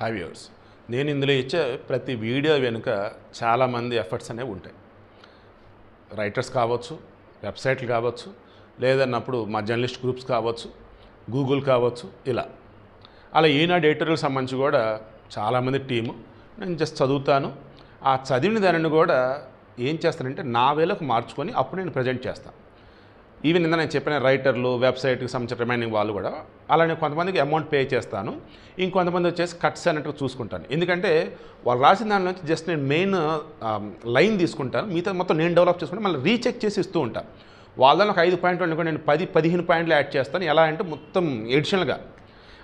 Hi viewers, నేను ఇందులో ఇచ్చే ప్రతి వీడియో వెనుక చాలామంది ఎఫర్ట్స్ అనేవి ఉంటాయి. రైటర్స్ కావచ్చు, వెబ్సైట్లు కావచ్చు, లేదన్నప్పుడు మా జర్నలిస్ట్ గ్రూప్స్ కావచ్చు, గూగుల్ కావచ్చు, అలా ఈనాడు ఎడిటోరియల్ సంబంధించి కూడా చాలామంది టీము. నేను జస్ట్ చదువుతాను. ఆ చదివిన దానిని కూడా ఏం చేస్తానంటే నా వేలకు మార్చుకొని అప్పుడు నేను ప్రజెంట్ చేస్తాను. ఈవెన్ నేను చెప్పిన రైటర్లు, వెబ్సైట్కి సంబంధించిన రిమైనింగ్ వాళ్ళు కూడా అలానే కొంతమందికి అమౌంట్ పే చేస్తాను. ఇంకొంతమంది వచ్చేసి కట్స్ అన్నట్టు చూసుకుంటాను. ఎందుకంటే వాళ్ళు రాసిన దాని నుంచి జస్ట్ నేను మెయిన్ లైన్ తీసుకుంటాను, మిగతా మొత్తం నేను డెవలప్ చేసుకుంటే మళ్ళీ రీచెక్ చేసి ఇస్తూ ఉంటాను. వాళ్ళని ఒక 5 పాయింట్లు అనుకో, నేను 10-15 పాయింట్లు యాడ్ చేస్తాను. ఎలా అంటే మొత్తం ఎడిషనల్గా.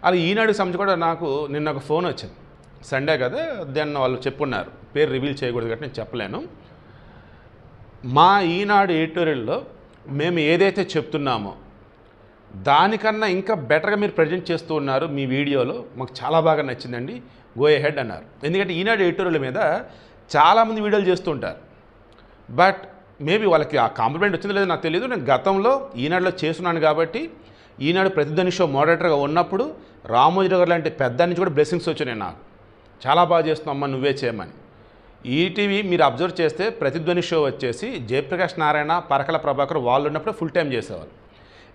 అలా ఈనాడుకి సంబంధించి కూడా నాకు నిన్న ఒక ఫోన్ వచ్చింది. సండే కదా, దెన్ వాళ్ళు చెప్పున్నారు, పేరు రివీల్ చేయకూడదు కాబట్టి నేను చెప్పలేను. మా ఈనాడు ఎడిటోరియల్లో మేము ఏదైతే చెప్తున్నామో దానికన్నా ఇంకా బెటర్గా మీరు ప్రజెంట్ చేస్తూ ఉన్నారు మీ వీడియోలో, మాకు చాలా బాగా నచ్చిందండి, గో ఎహెడ్ అన్నారు. ఎందుకంటే ఈనాడు ఎడిటోరియల్ మీద చాలామంది వీడియోలు చేస్తూ ఉంటారు. బట్ మేబీ వాళ్ళకి ఆ కాంప్లిమెంట్ వచ్చిందో లేదో నాకు తెలియదు. నేను గతంలో ఈనాడులో చేస్తున్నాను కాబట్టి ఈనాడు ప్రతిధ్వని షో మోడరేటర్గా ఉన్నప్పుడు రామోజీరావు గారు లాంటి పెద్ద నుంచి కూడా బ్లెస్సింగ్స్ వచ్చినాయి నాకు. చాలా బాగా చేస్తున్నావు అమ్మ, నువ్వే చేయమని. ఈటీవీ మీరు అబ్జర్వ్ చేస్తే ప్రతిధ్వని షో వచ్చేసి జయప్రకాష్ నారాయణ, పరకల ప్రభాకర్ వాళ్ళు ఉన్నప్పుడు ఫుల్ టైం చేసేవాళ్ళు.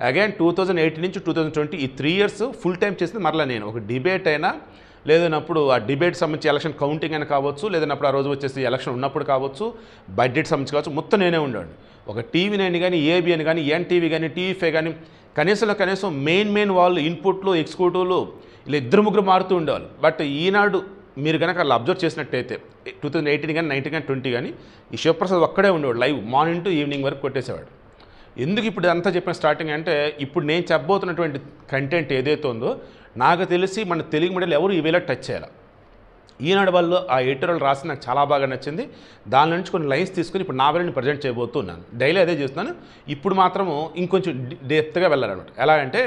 అగైన్ 2018 నుంచి 2020 ఈ 3 years ఫుల్ టైం చేసింది మరలా నేను. ఒక డిబేట్ అయినా లేదన్నప్పుడు ఆ డిబేట్ సంబంధించి ఎలక్షన్ కౌంటింగ్ అని కావచ్చు, లేదన్నప్పుడు ఆ రోజు వచ్చేసి ఎలక్షన్ ఉన్నప్పుడు కావచ్చు, బడ్జెట్ సంబంధించి కావచ్చు, మొత్తం నేనే ఉండేవాడిని. ఒక టీవీ నైన్ కానీ, ఏబీ అని కానీ, ఎన్టీవీ కానీ, టీవీ5 కానీ కనీసం మెయిన్ వాళ్ళు ఇన్పుట్లు, ఎగ్జిక్యూటివ్లు ఇలా 2-3 మారుతూ ఉండేవాళ్ళు. బట్ ఈనాడు మీరు కనుక అలా అబ్జర్వ్ చేసినట్టయితే 2018 కానీ, 19 కానీ, 20 కానీ ఈ శివప్రసాద్ ఒక్కడే ఉండేవాడు. లైవ్ మార్నింగ్ టు ఈవినింగ్ వరకు కొట్టేసేవాడు. ఎందుకు ఇప్పుడు అంతా చెప్పిన స్టార్టింగ్ అంటే, ఇప్పుడు నేను చెప్పబోతున్నటువంటి కంటెంట్ ఏదైతే ఉందో నాకు తెలిసి మన తెలుగు మీడియాలో ఎవరు ఈవేళ టచ్ చేయాలి. ఈనాడు వాళ్ళు ఆ ఎడిటోరియల్ రాసి నాకు చాలా బాగా నచ్చింది. దాని నుంచి కొన్ని లైన్స్ తీసుకుని ఇప్పుడు నా వేళని ప్రజెంట్ చేయబోతున్నాను. డైలీ అదే చేస్తున్నాను. ఇప్పుడు మాత్రము ఇంకొంచెం డెప్త్గా వెళ్ళాలన్నమాట. ఎలా అంటే,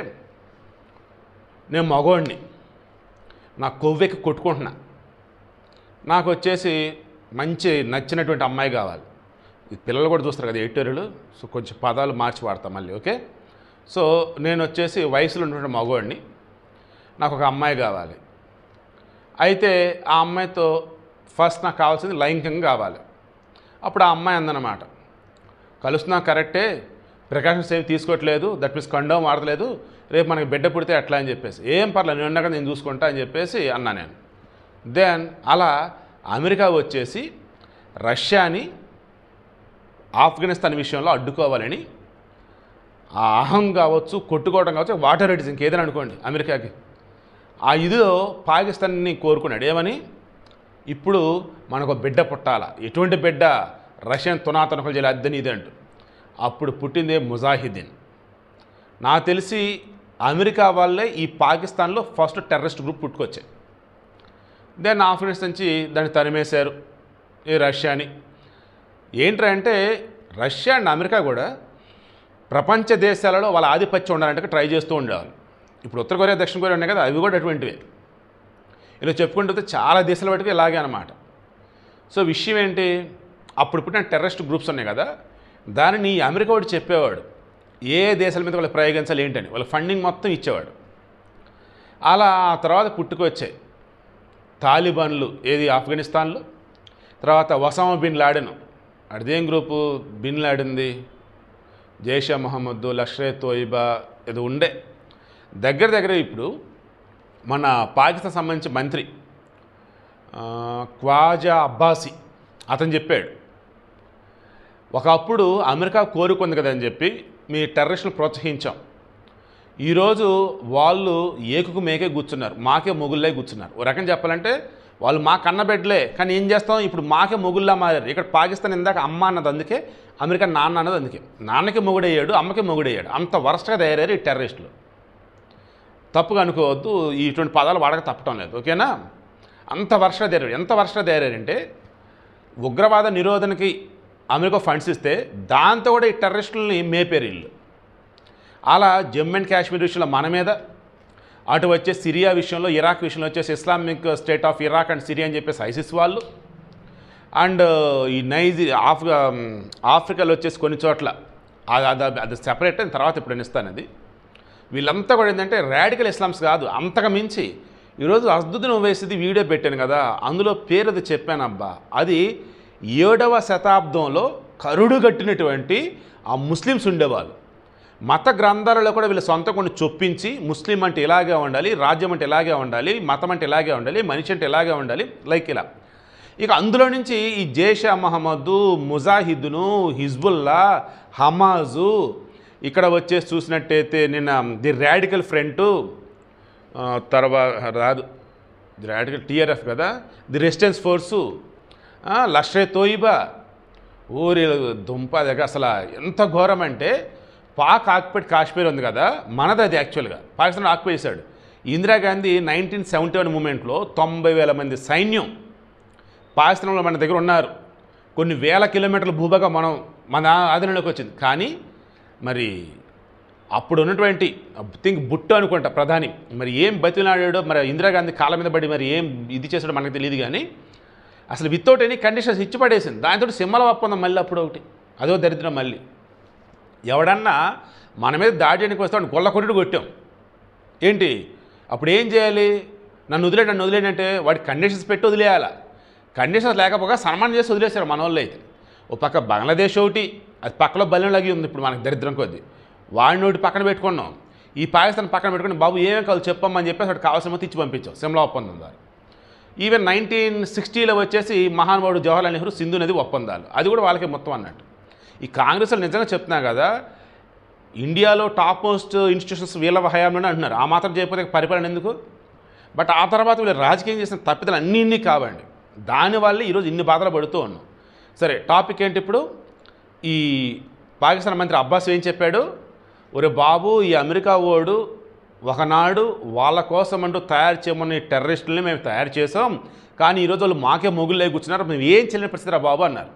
నేను మగవాడిని, నా కొవ్వెక్కి కొట్టుకుంటున్నా, నాకు వచ్చేసి మంచి నచ్చినటువంటి అమ్మాయి కావాలి. పిల్లలు కూడా చూస్తారు కదా ఎడిటోరియల్, సో కొంచెం పదాలు మార్చి వాడతాం మళ్ళీ. ఓకే, సో నేను వచ్చేసి వయసులో ఉన్నటువంటి మగవాడిని, నాకు ఒక అమ్మాయి కావాలి. అయితే ఆ అమ్మాయితో ఫస్ట్ నాకు కావాల్సింది లైంగికంగా కావాలి. అప్పుడు ఆ అమ్మాయి అందనమాట, కలుస్తున్నా కరెక్టే, ప్రికాషన్స్ ఏమి తీసుకోవట్లేదు, దట్ మీన్స్ కండోమ్ వాడలేదు, రేపు మనకి బిడ్డ పుడితే ఎట్లా అని చెప్పేసి, ఏం పర్లేదు నేను ఉన్నాక నేను చూసుకుంటా అని చెప్పేసి అన్నా నేను. దెన్ అలా అమెరికా వచ్చేసి రష్యాని ఆఫ్ఘనిస్తాన్ విషయంలో అడ్డుకోవాలని ఆ అహం కావచ్చు, కొట్టుకోవడం కావచ్చు, వాటర్ రైట్స్ ఇంకేదైనా అనుకోండి అమెరికాకి, ఆ ఇదిలో పాకిస్తాన్ని కోరుకున్నాడు. ఏమని, ఇప్పుడు మనకు బిడ్డ పుట్టాలా, ఎటువంటి బిడ్డ, రష్యన్ తునాతనకులు చేయాలి, అద్దని ఇది అంటూ. అప్పుడు పుట్టిందే ముజాహిదీన్. నాకు తెలిసి అమెరికా వాళ్ళే ఈ పాకిస్తాన్లో ఫస్ట్ టెర్రరిస్ట్ గ్రూప్ పుట్టుకొచ్చాయి. దెన్ ఆఫ్ఘనిస్తాన్ నుంచి దాన్ని తరిమేశారు ఈ రష్యాని. ఏంట్రా అంటే, రష్యా అండ్ అమెరికా కూడా ప్రపంచ దేశాలలో వాళ్ళ ఆధిపత్యం ఉండాలంటే ట్రై చేస్తూ ఉండేవాళ్ళు. ఇప్పుడు ఉత్తర కొరియా, దక్షిణ కొరియా ఉన్నాయి కదా, అవి కూడా అటువంటివే. ఇలా చెప్పుకుంటే చాలా దేశాల వాటికి ఇలాగే అనమాట. సో విషయం ఏంటి, అప్పుడు పుట్టిన టెర్రరిస్ట్ గ్రూప్స్ ఉన్నాయి కదా, దానిని అమెరికా వాడు చెప్పేవాడు ఏ దేశాల మీద వాళ్ళు ప్రయోగించాలి ఏంటని, వాళ్ళ ఫండింగ్ మొత్తం ఇచ్చేవాడు. అలా ఆ తర్వాత పుట్టుకొచ్చాయి తాలిబాన్లు, ఏది ఆఫ్ఘనిస్తాన్లో. తర్వాత ఒసామా బిన్ లాడెన్, అదేం గ్రూపు, బిన్ లాడెన్ది జైషే మొహమ్మద్, లష్కరే తోయిబా ఏదో ఉండే. దగ్గర ఇప్పుడు మన పాకిస్తాన్ సంబంధించి మంత్రి ఖ్వాజా అబ్బాసీ అతను చెప్పాడు, ఒకప్పుడు అమెరికా కోరుకుంది కదని చెప్పి మీ టెర్రరిస్టులు ప్రోత్సహించాం, ఈరోజు వాళ్ళు ఏకుకు మేకే కూర్చున్నారు, మాకే మొగుళ్ళే కూర్చున్నారు. ఓ రకం చెప్పాలంటే వాళ్ళు మా కన్నబెడ్లే, కానీ ఏం చేస్తాం, ఇప్పుడు మాకే మొగుళ్ళా మారారు. ఇక్కడ పాకిస్తాన్ ఇందాక అమ్మ అన్నది అందుకే, అమెరికా నాన్న అన్నది అందుకే. నాన్నకి మొగుడయ్యాడు, అమ్మకి మొగుడయ్యాడు. అంత వరస్ట్గా తయారయ్యారు ఈ టెర్రరిస్టులు. తప్పుగా అనుకోవద్దు, ఇటువంటి పదాలు వాడక తప్పటం లేదు, ఓకేనా. అంత వరస్ట్గా తయారు. ఎంత వరస్ట్గా తయారంటే, ఉగ్రవాద నిరోధనకి అమెరికా ఫండ్స్ ఇస్తే దాంతో కూడా ఈ టెర్రరిస్టులని మేపేరు ఇల్లు. అలా జమ్మూ అండ్ కాశ్మీర్ విషయంలో మన మీద, అటు వచ్చే సిరియా విషయంలో, ఇరాక్ విషయంలో వచ్చేసి Islamic state of Iraq and Syria అని చెప్పేసి ఐసిస్ వాళ్ళు, అండ్ ఈ ఆఫ్రికాలో వచ్చేసి కొన్ని చోట్ల అది సెపరేట్ అయిన తర్వాత ఇప్పుడు ఇస్తాను. అది వీళ్ళంతా కూడా ఏంటంటే రాడికల్ ఇస్లామ్స్ కాదు, అంతకు మించి ఈరోజు అద్భుతం వేసేది వీడియో పెట్టాను కదా, అందులో పేరు అది చెప్పానబ్బా. అది 7వ శతాబ్దంలో కరుడుగట్టినటువంటి ఆ ముస్లిమ్స్ ఉండేవాళ్ళు. మత గ్రంథాలలో కూడా వీళ్ళ సొంత కొన్ని చొప్పించి ముస్లిం అంటే ఇలాగే ఉండాలి, రాజ్యం అంటే ఇలాగే ఉండాలి, మతం అంటే ఇలాగే ఉండాలి, మనిషి అంటే ఇలాగే ఉండాలి, లైక్ ఇలా. ఇక అందులో నుంచి ఈ జైషే మహమ్మద్, ముజాహిద్ను, హిజ్బుల్లా, హమాజు, ఇక్కడ వచ్చేసి చూసినట్టయితే నిన్న ది రాడికల్ ఫ్రంట్, తర్వాత రాదు ది రాడికల్ టీఆర్ఎఫ్ కదా, the resistance force, Lashkar Toiba, ఊరి దుంప దగ్గర అసలు ఎంత ఘోరం అంటే పాక్ ఆక్యుపైడ్ కాశ్మీర్ ఉంది కదా, మనది అది యాక్చువల్గా పాకిస్తాన్ ఆక్యుపై చేశాడు. ఇందిరాగాంధీ 1971 మూమెంట్లో 90,000 మంది సైన్యం పాకిస్తాన్లో మన దగ్గర ఉన్నారు. కొన్ని వేల కిలోమీటర్ల భూభాగం మన ఆధీనంలోకి వచ్చింది. కానీ మరి అప్పుడు ఉన్నటువంటి థింక్ బుట్టు అనుకుంటా ప్రధాని, మరి ఏం బతిలాడాడో, మరి ఇందిరాగాంధీ కాళ్ళ మీద పడి మరి ఏం ఇది చేసాడో మనకు తెలియదు. కానీ అసలు వితౌట్ ఎనీ కండిషన్స్ ఇచ్చి పడేసింది. దానితో సింహల ఒప్పందం మళ్ళీ అప్పుడు ఒకటి, అదో దరిద్రం. మళ్ళీ ఎవడన్నా మన మీద దాడి చేయడానికి వస్తే వాడిని గొల్ల కొట్టుడు కొట్టాం ఏంటి, అప్పుడు ఏం చేయాలి? నన్ను వదిలేడంటే వాడికి కండిషన్స్ పెట్టి వదిలేయాలి. కండిషన్స్ లేకపోగా సన్మానం చేసి వదిలేశారు మన వాళ్ళు అయితే. ఓ పక్క బంగ్లాదేశ్ ఒకటి, అది పక్కలో బలం లాగి ఉంది ఇప్పుడు మనకు దరిద్రం కొద్ది. వాడిని ఒకటి పక్కన పెట్టుకున్నాం, ఈ పాకిస్తాన్ పక్కన పెట్టుకుని బాబు ఏమేమి కావాలి చెప్పమ్మని చెప్పేసి వాడు కావాల్సిన ఇచ్చి పంపించాం సిమ్లా ఒప్పందం ద్వారా. ఈవెన్ 1960లో వచ్చేసి మహానుభావుడు జవహర్లాల్ నెహ్రూ సింధు నది ఒప్పందాలు, అది కూడా వాళ్ళకే మొత్తం అన్నట్టు. ఈ కాంగ్రెస్లో నిజంగా చెప్తున్నా కదా, ఇండియాలో టాప్ మోస్ట్ ఇన్స్టిట్యూషన్స్ వీళ్ళ హయాంలోనే అంటున్నారు. ఆ మాత్రం చేయకపోతే పరిపాలన ఎందుకు? బట్ ఆ తర్వాత వీళ్ళు రాజకీయం చేసిన తప్పిదాలు అన్నీ కావండి. దానివల్ల ఈరోజు ఇన్ని బాధలు పడుతూ ఉన్నాం. సరే, టాపిక్ ఏంటి ఇప్పుడు? ఈ పాకిస్తాన్ మంత్రి అబ్బాస్ ఏం చెప్పాడు? ఒరే బాబు, ఈ అమెరికా ఓడు ఒకనాడు వాళ్ళ కోసం అంటూ తయారు చేయమని టెర్రరిస్టులని మేము తయారు చేసాం, కానీ ఈరోజు వాళ్ళు మాకే మొగుళ్ళే కూర్చున్నారు, మేము ఏం చేయలేని పరిస్థితి రా బాబు అన్నారు.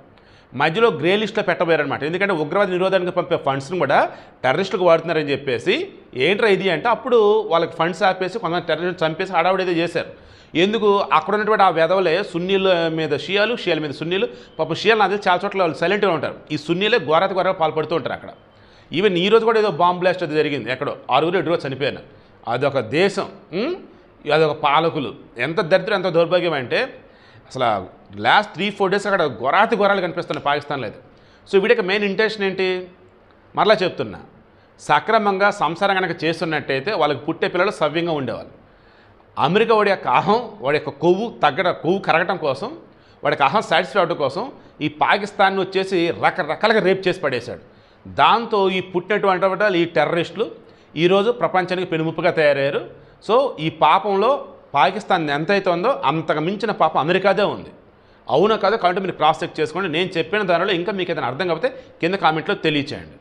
మధ్యలో గ్రే లిస్ట్లో పెట్టబోయారనమాట. ఎందుకంటే ఉగ్రవాద నిరోధానికి పంపే ఫండ్స్ని కూడా టెర్రరిస్టులకు వాడుతున్నారని చెప్పేసి. ఏంట్రా ఇది అంటే అప్పుడు వాళ్ళకి ఫండ్స్ ఆపేసి కొంతమంది టెర్రరిస్ట్ చంపేసి హడావుడేదో చేశారు. ఎందుకు? అక్కడ ఉన్నటువంటి ఆ వెధవలే సున్నీల మీద షియాలు, షియాల మీద సున్నీలు. పాపం షియాలు నాకు చాలా చోట్ల వాళ్ళు సైలెంట్గా ఉంటారు. ఈ సున్నీలే ఘోరగా పాల్పడుతూ ఉంటారు అక్కడ. ఈవెన్ ఈ రోజు కూడా ఏదో బాంబ్ బ్లాస్ట్ అది జరిగింది, ఎక్కడో 6 చనిపోయాను. అదొక దేశం, అదొక పాలకులు. ఎంత దరిద్రం, ఎంత దౌర్భాగ్యం అంటే అసలు లాస్ట్ 3-4 డేస్ అక్కడ ఘోరాలు కనిపిస్తున్నాయి పాకిస్తాన్లో అయితే. సో వీడికి మెయిన్ ఇంటెన్షన్ ఏంటి? మరలా చెప్తున్నా, సక్రమంగా సంసారం కనుక చేస్తున్నట్టయితే వాళ్ళకి పుట్టే పిల్లలు సవ్యంగా ఉండేవాళ్ళు. అమెరికా వాడి యొక్క అహం, వాడి యొక్క కొవ్వు కరగటం కోసం, వాడికి అహం సాటిస్ఫై అవడం కోసం ఈ పాకిస్తాన్ వచ్చేసి రకరకాలుగా రేప్ చేసి పడేశాడు. దాంతో ఈ పుట్టినటువంటి వాళ్ళు ఈ టెర్రరిస్టులు ఈరోజు ప్రపంచానికి పెనుముప్పుగా తయారయ్యారు. సో ఈ పాపంలో పాకిస్తాన్ ఎంతైతే ఉందో అంతకు మించిన పాపం అమెరికాదే ఉంది. అవునా కాదో కాబట్టి మీరు క్రాస్ చెక్ చేసుకోండి. నేను చెప్పిన దానిలో ఇంకా మీకు ఏదైనా అర్థం కాకపోతే కింద కామెంట్లో తెలియచేయండి.